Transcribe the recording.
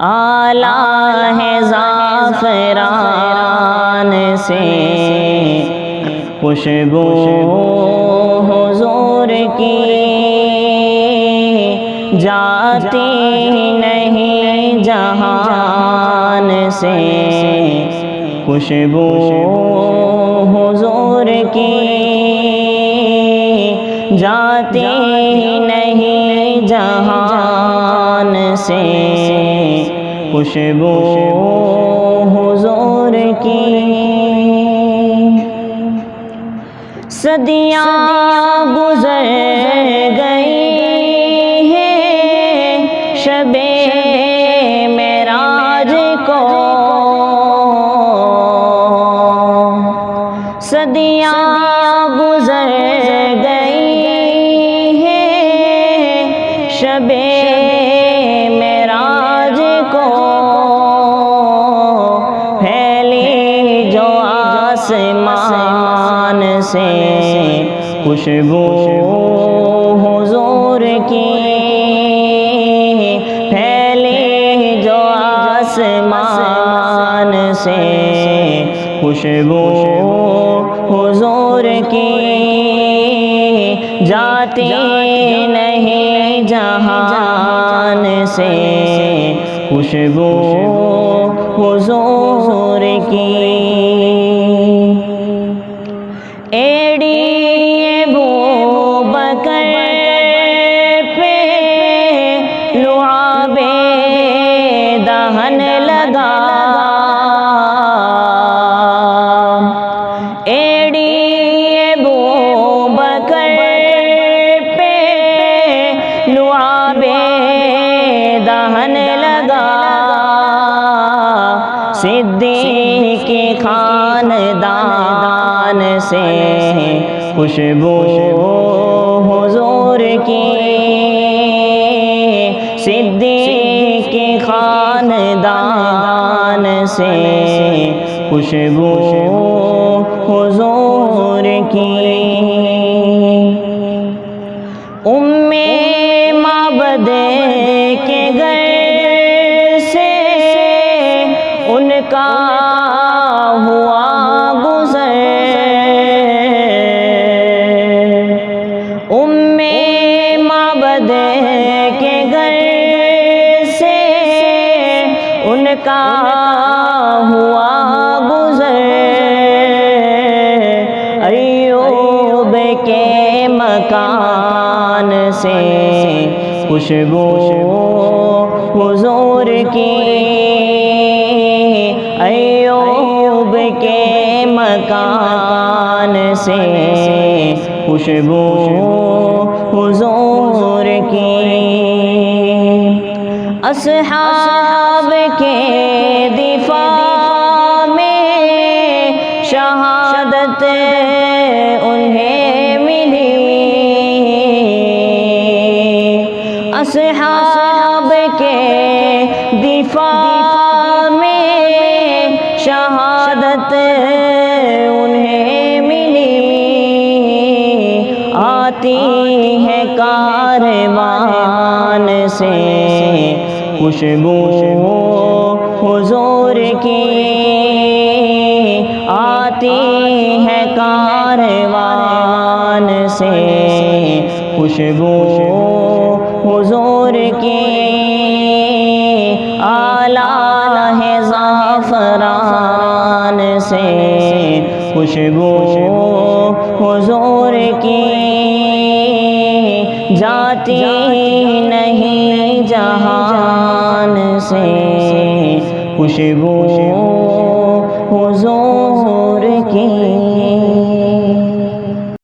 آلہ ہے زعفران سے خوشبو حضور کی جاتی نہیں جہان سے خوشبو حضور کی جاتی نہیں جہان سے خوشبو حضور کی صدیاں گزر گئی ہیں شب معراج کو صدیاں گزر گئی ہیں شب معراج کو پھیلی جو آسمان سے خوشبو حضور کی پھیلی جو آسمان سے خوشبو حضور کی جاتی نہیں جہان سے خوشبو حضور کی ایڑی ابو بکر پہ لعاب دہن لگا ایڑی ابو بکر پہ لعاب دہن لگا صدیق کے خاندان سے خوشبو حضور کی صدیق کے خاندان سے خوشبو حضور کی معبد کے گھر سے ان کا ہوا گزر معبد کے گھر سے ان کا ہوا گزر ایوب کے مکان سے خوشبو حضور کی ایوب کے مکان سے خوشبو حضور کی اصحاب کے دفاع میں شہادت انہیں ملی اصحاب کے دفاع میں شہادت انہیں ملی آتی ہے کاروان سے خوشبو حضور کی آتی ہے کاروان سے خوشبو حضور کی آلہ ہے زعفران سے خوشبو حضور کی جاتی نہیں جہان سے خوشبو حضور